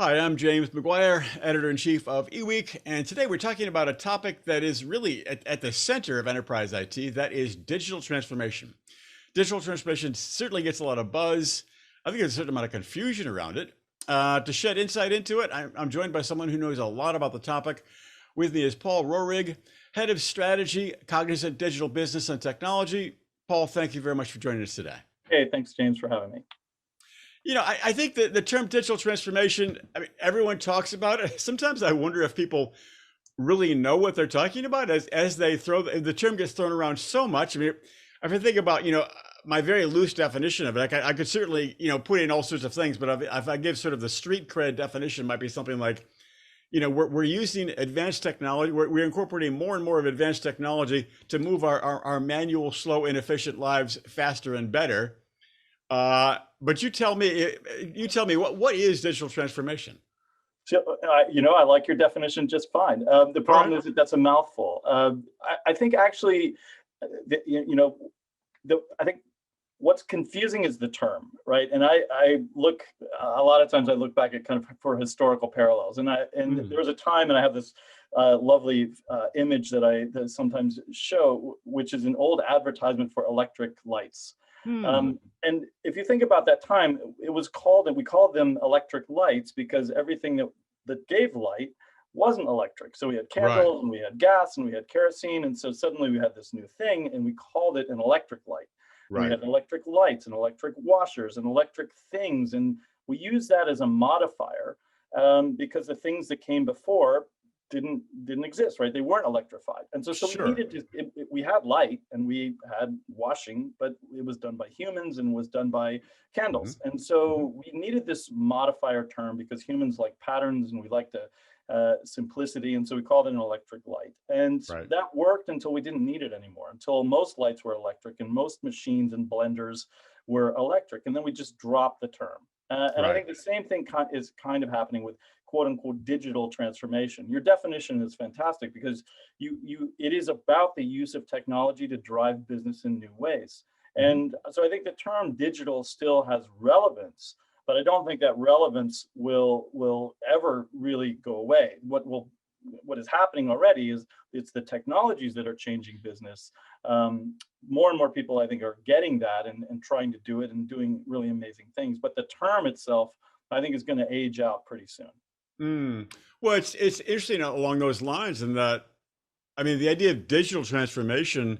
Hi, I'm James McGuire, editor-in-chief of eWEEK, and today we're talking about a topic that is really at the center of enterprise IT, that is digital transformation. Digital transformation certainly gets a lot of buzz. I think there's a certain amount of confusion around it. To shed insight into it, I'm joined by someone who knows a lot about the topic. With me is Paul Roehrig, head of strategy, Cognizant Digital Business and Technology. Paul, thank you very much for joining us today. Hey, thanks, James, for having me. I think that the term digital transformation, I mean, everyone talks about it. Sometimes I wonder if people really know what they're talking about as they throw the term gets thrown around so much. I mean, if I think about, my very loose definition of it, I could certainly, put in all sorts of things, but if I give sort of the street cred definition, it might be something like, we're using advanced technology. We're incorporating more and more of advanced technology to move our manual, slow, inefficient lives faster and better. But you tell me what is digital transformation? So, I like your definition just fine. The All problem right. is that that's a mouthful. I think actually, I think what's confusing is the term, right? And I look a lot of times I look back at kind of for historical parallels, and Mm. there was a time, and I have this lovely image that I sometimes show, which is an old advertisement for electric lights. Hmm. And if you think about that time, we called them electric lights because everything that gave light wasn't electric. So we had Right. candles and we had gas and we had kerosene. And so suddenly we had this new thing and we called it an electric light. And we Right. had electric lights and electric washers and electric things. And we use that as a modifier because the things that came before didn't exist, right? They weren't electrified, and so we Sure. needed to. We had light and we had washing, but it was done by humans and was done by Hmm. candles, and Hmm. so we needed this modifier term because humans like patterns and we like to simplicity, and so we called it an electric light, and Right. that worked until we didn't need it anymore. Until most lights were electric and most machines and blenders were electric, and then we just dropped the term. And I Right. think the same thing is kind of happening with quote unquote digital transformation. Your definition is fantastic because it is about the use of technology to drive business in new ways. Hmm. And so I think the term digital still has relevance, but I don't think that relevance will ever really go away. What is happening already is it's the technologies that are changing business. More and more people, I think, are getting that and trying to do it and doing really amazing things. But the term itself, I think, is going to age out pretty soon. Mm. Well, it's interesting along those lines in that, I mean, the idea of digital transformation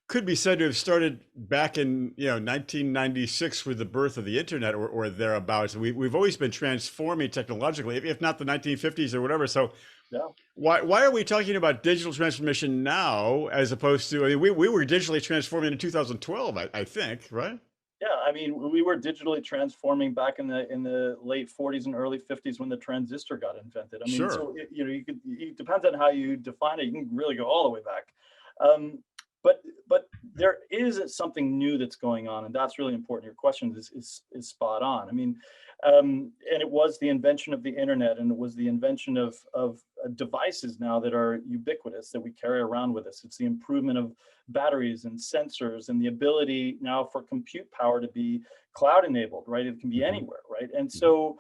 could be said to have started back in 1996 with the birth of the internet or thereabouts. We've always been transforming technologically, if not the 1950s or whatever. So Yeah. why are we talking about digital transformation now as opposed to, I mean, we were digitally transforming in 2012, I think, right? Yeah, I mean, we were digitally transforming back in the late 40s and early 50s when the transistor got invented. I mean, Sure. so it depends on how you define it. You can really go all the way back. Um, but there is something new that's going on, and that's really important. Your question is spot on. I mean, and it was the invention of the internet, and it was the invention of devices now that are ubiquitous that we carry around with us. It's the improvement of batteries and sensors and the ability now for compute power to be cloud enabled, right? It can be Hmm. anywhere, right? And Hmm. so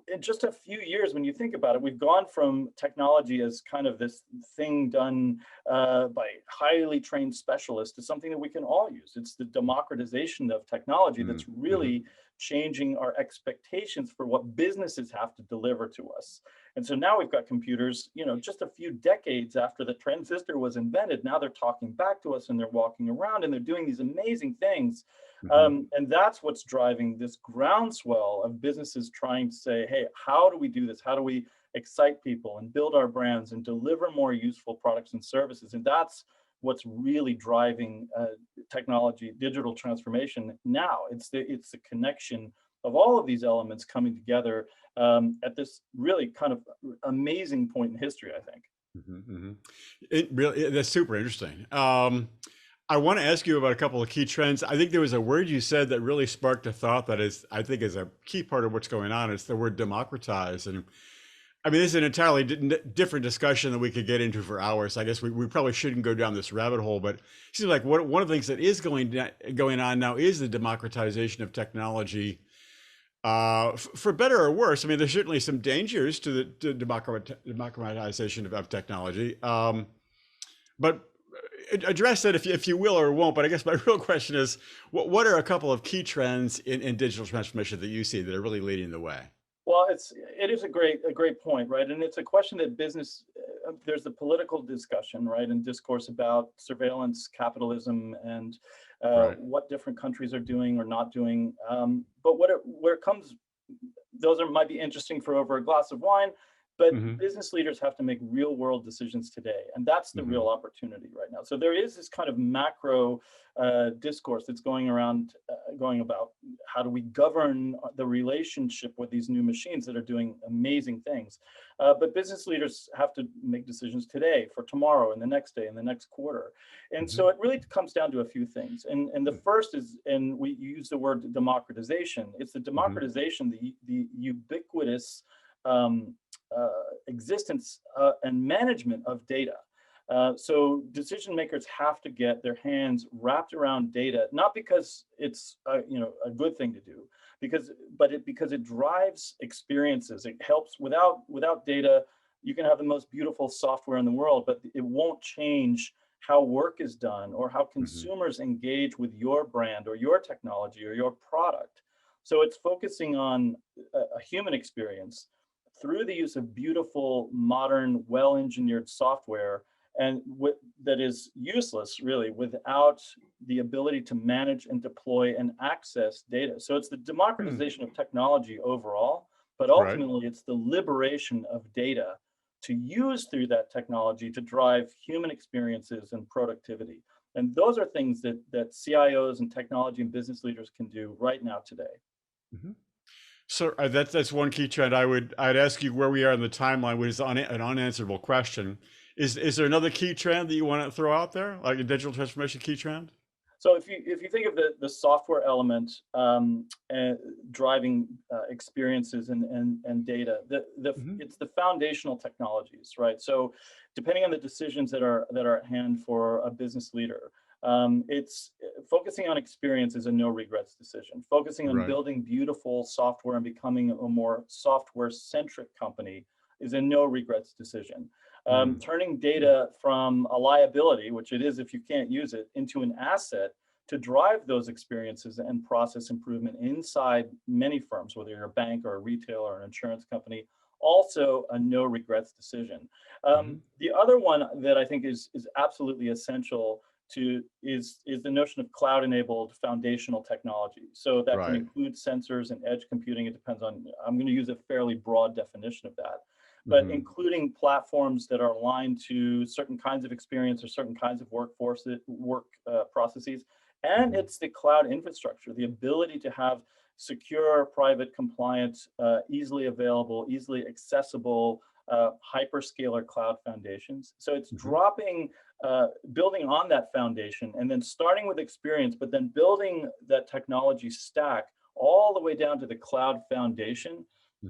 in just a few years, when you think about it, we've gone from technology as kind of this thing done by highly trained specialists to something that we can all use. It's the democratization of technology that's Hmm. really changing our expectations for what businesses have to deliver to us. And so now we've got computers, just a few decades after the transistor was invented, now they're talking back to us and they're walking around and they're doing these amazing things. Hmm. And that's what's driving this groundswell of businesses trying to say, hey, how do we do this? How do we excite people and build our brands and deliver more useful products and services? And that's what's really driving technology, digital transformation now. It's the connection of all of these elements coming together at this really kind of amazing point in history, I think. Hmm. Hmm. That's super interesting. I want to ask you about a couple of key trends. I think there was a word you said that really sparked a thought that I think is a key part of what's going on. It's the word democratize. And I mean, this is an entirely different discussion that we could get into for hours. I guess we probably shouldn't go down this rabbit hole, but it seems like one of the things that is going on now is the democratization of technology. For better or worse. I mean, there's certainly some dangers to the democratization of technology. But address that if you will or won't. But I guess my real question is, what are a couple of key trends in digital transformation that you see that are really leading the way? Well, it is a great point, right? And it's a question that business there's a political discussion, right, and discourse about surveillance capitalism and Right. what different countries are doing or not doing. But where it comes, those are might be interesting for over a glass of wine, but Hmm. business leaders have to make real world decisions today, and that's the Hmm. real opportunity right now. So there is this kind of macro discourse that's going around, going about how do we govern the relationship with these new machines that are doing amazing things. But business leaders have to make decisions today, for tomorrow, and the next day, and the next quarter. And Hmm. so it really comes down to a few things. And the first is, and we use the word democratization. It's the Hmm. democratization, the ubiquitous um, existence and management of data. So decision makers have to get their hands wrapped around data, not because it's a good thing to do, because it drives experiences. It helps. Without data, you can have the most beautiful software in the world, but it won't change how work is done or how Hmm. consumers engage with your brand or your technology or your product. So it's focusing on a human experience through the use of beautiful, modern, well-engineered software, and that is useless really without the ability to manage and deploy and access data. So it's the Hmm. democratization of technology overall, but Right. ultimately it's the liberation of data to use through that technology to drive human experiences and productivity. And those are things that CIOs and technology and business leaders can do right now today. Hmm. So that's one key trend. I'd ask you where we are in the timeline, which is an unanswerable question. Is there another key trend that you want to throw out there, like a digital transformation key trend? So if you think of the software element and driving experiences and data, Hmm. it's the foundational technologies, right? So depending on the decisions that are at hand for a business leader, it's focusing on experience is a no regrets decision. Focusing on Right. building beautiful software and becoming a more software centric company is a no regrets decision. Mm. Turning data from a liability, which it is if you can't use it, into an asset to drive those experiences and process improvement inside many firms, whether you're a bank or a retailer or an insurance company, also a no regrets decision. Hmm. The other one that I think is absolutely essential is the notion of cloud enabled foundational technology. So that can Right. include sensors and edge computing. It depends on, I'm going to use a fairly broad definition of that, but Hmm. including platforms that are aligned to certain kinds of experience or certain kinds of work processes. And Hmm. it's the cloud infrastructure, the ability to have secure, private, compliant, easily available, easily accessible hyperscaler cloud foundations. So it's Hmm. building on that foundation and then starting with experience, but then building that technology stack all the way down to the cloud foundation. Hmm.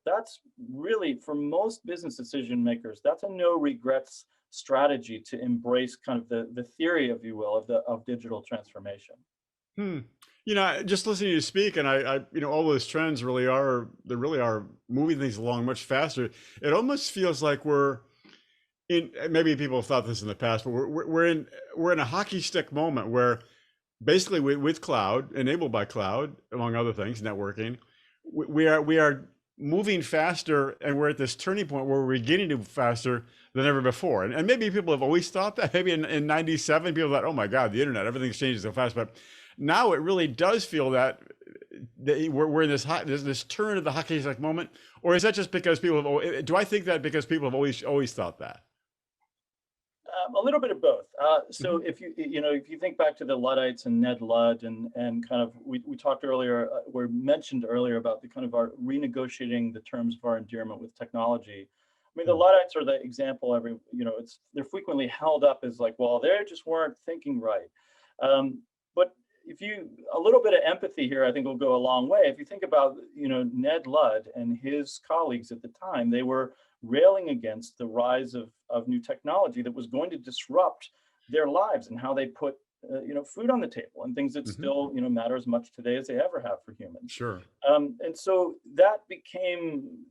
That's really, for most business decision makers, that's a no regrets strategy to embrace kind of the theory, if you will, of digital transformation. Hmm. Just listening to you speak, and all those trends really are moving things along much faster. It almost feels like we're in. Maybe people have thought this in the past, but we're in a hockey stick moment where basically with cloud, enabled by cloud, among other things, networking, we are moving faster, and we're at this turning point where we're getting to faster than ever before. And maybe people have always thought that. Maybe in 97, people thought, oh my God, the internet, everything's changing so fast. But now it really does feel that we're in this turn of the hockey stick moment. Or is that just because do I think that because people have always thought that? A little bit of both. So Hmm. if you think back to the Luddites and Ned Ludd and kind of we talked earlier, we mentioned earlier about the kind of our renegotiating the terms of our endearment with technology. I mean, the Luddites are the example. They're frequently held up as like, well, they just weren't thinking right. But if you a little bit of empathy here, I think will go a long way. If you think about Ned Ludd and his colleagues at the time, they were railing against the rise of new technology that was going to disrupt their lives and how they put food on the table and things that Hmm. still, matter as much today as they ever have for humans. Sure. And so that became,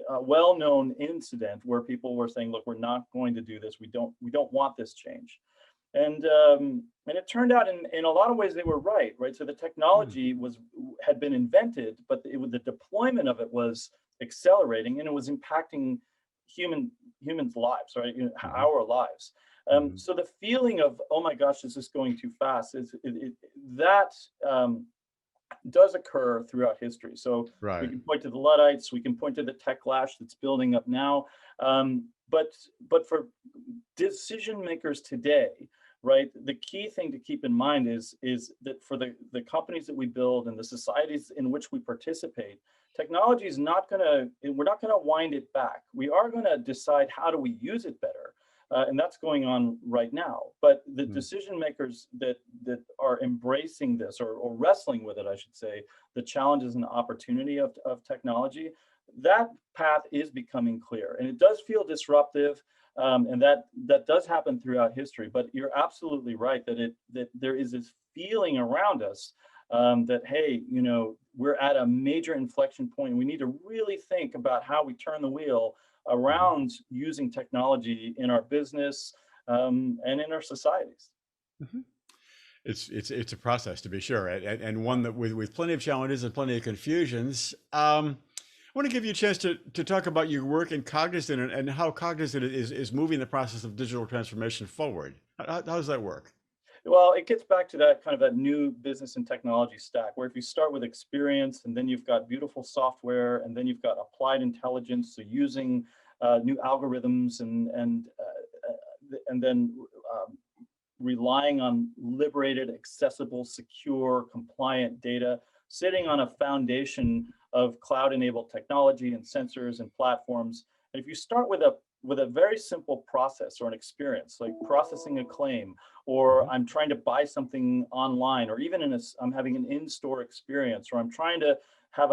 a well-known incident where people were saying, "Look, we're not going to do this. We don't want this change." And it turned out in a lot of ways they were right, right? So the Mm. technology had been invented, but the deployment of it was accelerating, and it was impacting humans' lives, right? Hmm. Our lives. Hmm. So the feeling of, oh my gosh, this is going too fast, that um, does occur throughout history. So we Right. can point to the Luddites, we can point to the techlash that's building up now. But for decision makers today, right, the key thing to keep in mind is that for the companies that we build and the societies in which we participate, technology is not going to, we're not going to wind it back. We are going to decide how do we use it better. And that's going on right now. But the Mm. decision makers that are embracing this, or wrestling with it, I should say, the challenges and opportunity of technology, that path is becoming clear, and it does feel disruptive, and that does happen throughout history. But you're absolutely right that there is this feeling around us, that, hey, we're at a major inflection point. We need to really think about how we turn the wheel Hmm. around using technology in our business, and in our societies. Hmm. It's a process, to be sure, and one that with plenty of challenges and plenty of confusions. I want to give you a chance to talk about your work in Cognizant, and how Cognizant is moving the process of digital transformation forward. How does that work? Well, it gets back to that kind of that new business and technology stack, where if you start with experience, and then you've got beautiful software, and then you've got applied intelligence, so using new algorithms, and then relying on liberated, accessible, secure, compliant data, sitting on a foundation of cloud-enabled technology and sensors and platforms. And if you start with a very simple process or an experience, like processing a claim, or Hmm. I'm trying to buy something online, or even I'm having an in-store experience, or I'm trying to have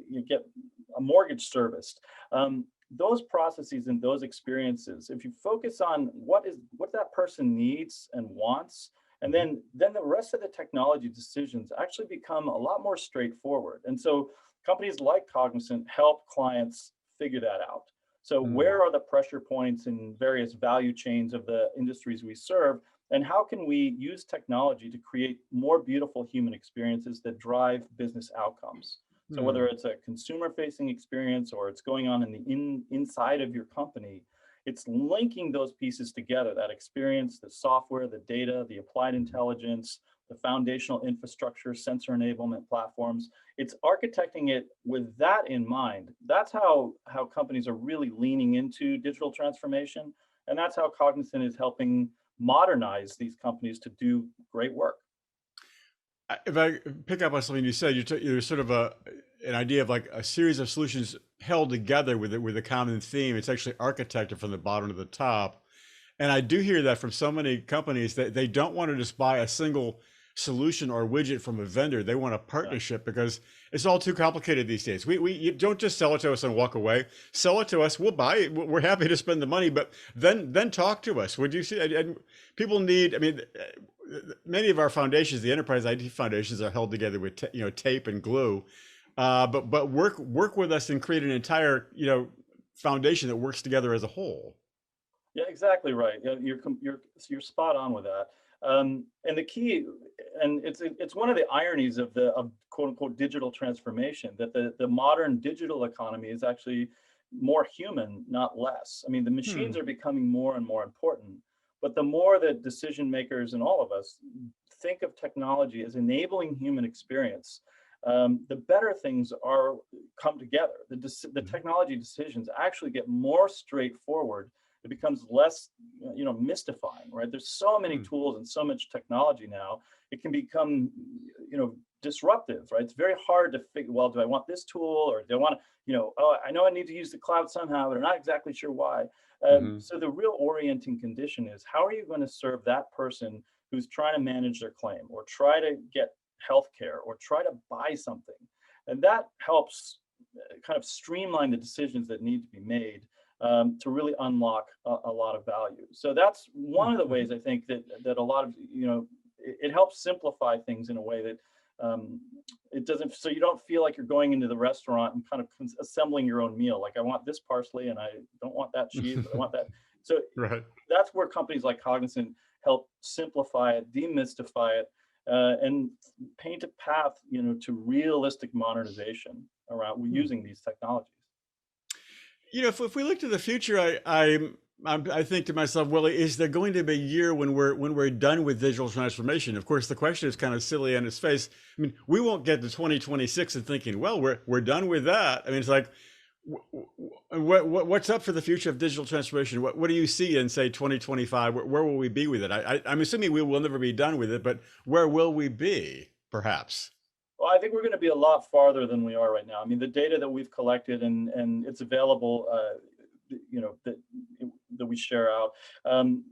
you get a mortgage serviced. Those processes and those experiences, if you focus on what that person needs and wants, and Hmm. then the rest of the technology decisions actually become a lot more straightforward. And so companies like Cognizant help clients figure that out. So Mm. where are the pressure points in various value chains of the industries we serve, and how can we use technology to create more beautiful human experiences that drive business outcomes? So whether Mm. it's a consumer facing experience, or it's going on in the inside of your company, it's linking those pieces together, that experience, the software, the data, the applied intelligence, the foundational infrastructure, sensor enablement platforms. It's architecting it with that in mind. That's how companies are really leaning into digital transformation. And that's how Cognizant is helping modernize these companies to do great work. If I pick up on something you said, you're sort of an idea of like a series of solutions held together with a common theme. It's actually architected from the bottom to the top. And I do hear that from so many companies, that they don't want to just buy a single solution or widget from a vendor. They want a Yeah. partnership, because it's all too complicated these days. You don't just sell it to us and walk away. Sell it to us, we'll buy it. We're happy to spend the money, but then talk to us. Would you see? And people need. I mean, many of our foundations, the enterprise IT foundations, are held together with tape and glue. But work with us and create an entire foundation that works together as a whole. Yeah, exactly right. Yeah, you're spot on with that. And the key, and it's one of the ironies of quote unquote digital transformation, that the modern digital economy is actually more human, not less. I mean, the Hmm. machines are becoming more and more important, but the more that decision makers and all of us think of technology as enabling human experience, the better things are come together. The Mhm. technology decisions actually get more straightforward. It becomes less mystifying, right? There's so many Hmm. tools and so much technology now, it can become disruptive, right? It's very hard to figure, well, do I want this tool, or do I want to, oh, I know I need to use the cloud somehow, but I'm not exactly sure why. Mhm. So the real orienting condition is, how are you going to serve that person who's trying to manage their claim, or try to get healthcare, or try to buy something? And that helps kind of streamline the decisions that need to be made, to really unlock a lot of value. So that's one of the ways I think that a lot of, it helps simplify things in a way that it doesn't, so you don't feel like you're going into the restaurant and kind of assembling your own meal. Like, I want this parsley and I don't want that cheese, but I want that. So Right. that's where companies like Cognizant help simplify it, demystify it, and paint a path, to realistic modernization around using these technologies. If we look to the future, I think to myself, well, is there going to be a year when we're done with digital transformation? Of course, the question is kind of silly on its face. I mean, we won't get to 2026 and thinking, well, we're done with that. I mean, it's like, what's up for the future of digital transformation? What do you see in, say, 2025? Where will we be with it? I'm assuming we will never be done with it, but where will we be, perhaps? Well, I think we're going to be a lot farther than we are right now. I mean, the data that we've collected and it's available, that we share out. Um,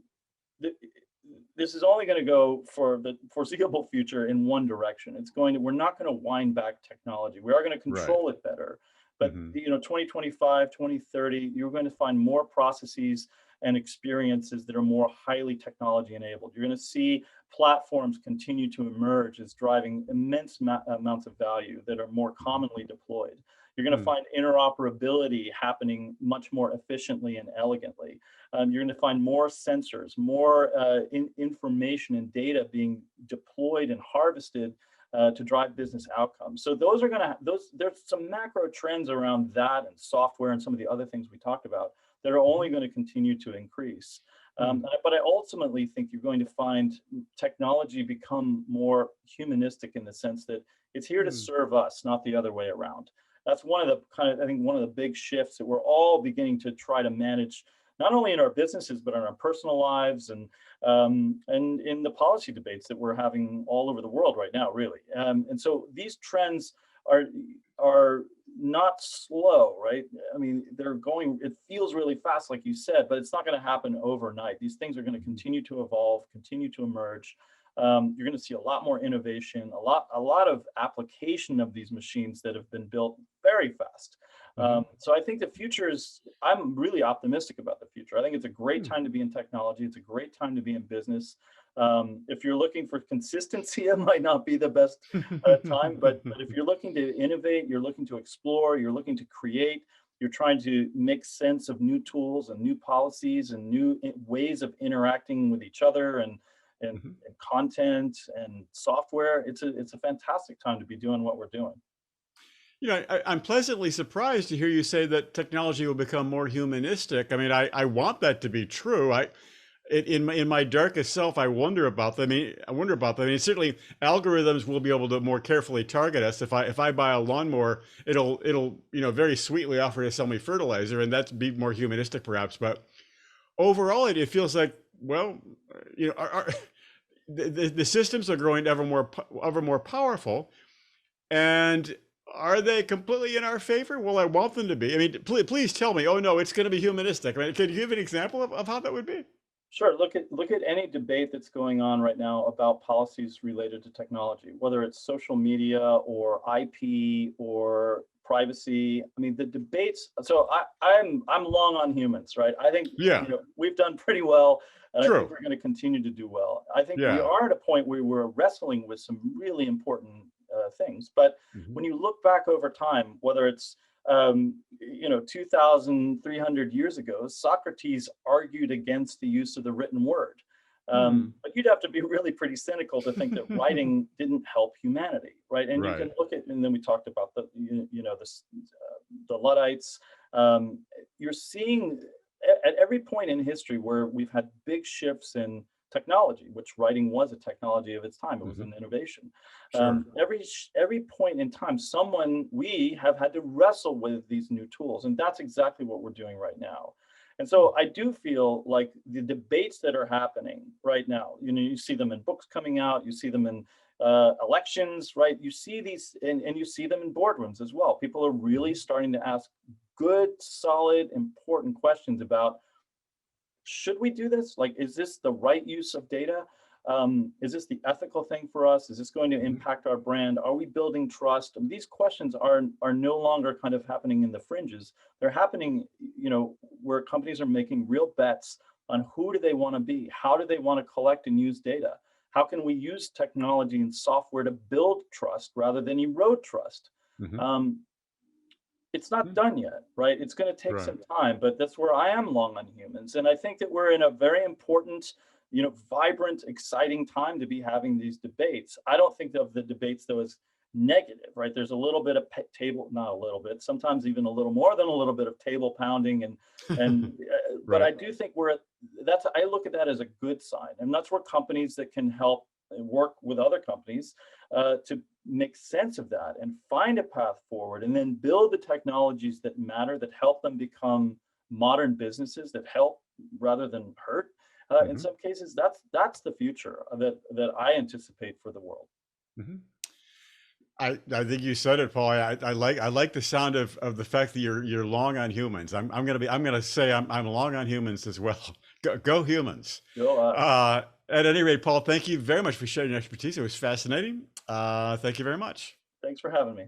this is only going to go for the foreseeable future in one direction. We're not going to wind back technology. We are going to Right. control it better. But Hmm. 2025, 2030, you're going to find more processes and experiences that are more highly technology enabled. You're going to see platforms continue to emerge as driving immense amounts of value that are more commonly deployed. You're going to find interoperability happening much more efficiently and elegantly. You're going to find more sensors, more information and data being deployed and harvested to drive business outcomes. So there's some macro trends around that and software and some of the other things we talked about that are only going to continue to increase. But I ultimately think you're going to find technology become more humanistic in the sense that it's here to serve us, not the other way around. That's one of the big shifts that we're all beginning to try to manage, not only in our businesses, but in our personal lives and in the policy debates that we're having all over the world right now, really. And so these trends are not slow, right? I mean, it feels really fast, like you said, but it's not going to happen overnight. These things are going to continue to evolve, continue to emerge. You're going to see a lot more innovation, a lot of application of these machines that have been built very fast. So I think I'm really optimistic about the future. I think it's a great time to be in technology. It's a great time to be in business. If you're looking for consistency, it might not be the best time, but if you're looking to innovate, you're looking to explore, you're looking to create, you're trying to make sense of new tools and new policies and new ways of interacting with each other and content and software, it's a fantastic time to be doing what we're doing. I'm pleasantly surprised to hear you say that technology will become more humanistic. I mean, I want that to be true. In my darkest self, I wonder about them. I mean, certainly algorithms will be able to more carefully target us. If I buy a lawnmower, it'll very sweetly offer to sell me fertilizer, and that's be more humanistic, perhaps. But overall, it feels like, well, the systems are growing ever more powerful, and are they completely in our favor? Well, I want them to be. I mean, please tell me, oh no, it's going to be humanistic. I mean, can you give an example of how that would be? Sure. Look at any debate that's going on right now about policies related to technology, whether it's social media or IP or privacy. I mean, the debates. So I'm long on humans, right? I think Yeah, we've done pretty well, and I think true. we're going to continue to do well. I think we Yeah. are at a point where we're wrestling with some really important things. But Hmm. when you look back over time, whether it's 2,300 years ago, Socrates argued against the use of the written word. But you'd have to be really pretty cynical to think that writing didn't help humanity, right? And you can Right. look at, and then we talked about the Luddites. You're seeing at every point in history where we've had big shifts in technology, which writing was a technology of its time. It was Hmm. an innovation. Sure. Every point in time, we have had to wrestle with these new tools, and that's exactly what we're doing right now. And so I do feel like the debates that are happening right now, you see them in books coming out, you see them in elections, right? You see these, and you see them in boardrooms as well. People are really starting to ask good, solid, important questions about, should we do this? Like, is this the right use of data? Is this the ethical thing for us? Is this going to impact our brand? Are we building trust? These questions are no longer kind of happening in the fringes. They're happening, where companies are making real bets on who do they want to be? How do they want to collect and use data? How can we use technology and software to build trust rather than erode trust? Mhm. It's not done yet, right? It's going to take Right. some time, but that's where I am long on humans. And I think that we're in a very important, vibrant, exciting time to be having these debates. I don't think of the debates though as negative, right? There's a little bit of not a little bit, sometimes even a little more than a little bit of table pounding but Right. I do think I look at that as a good sign. And that's where companies that can help and work with other companies to make sense of that and find a path forward, and then build the technologies that matter, that help them become modern businesses that help rather than hurt. In Mhm. some cases, that's the future that I anticipate for the world. Mhm. I think you said it, Paul. I like the sound of the fact that you're long on humans. I'm gonna say I'm long on humans as well. Go humans. Go us. At any rate, Paul, thank you very much for sharing your expertise. It was fascinating. Thank you very much. Thanks for having me.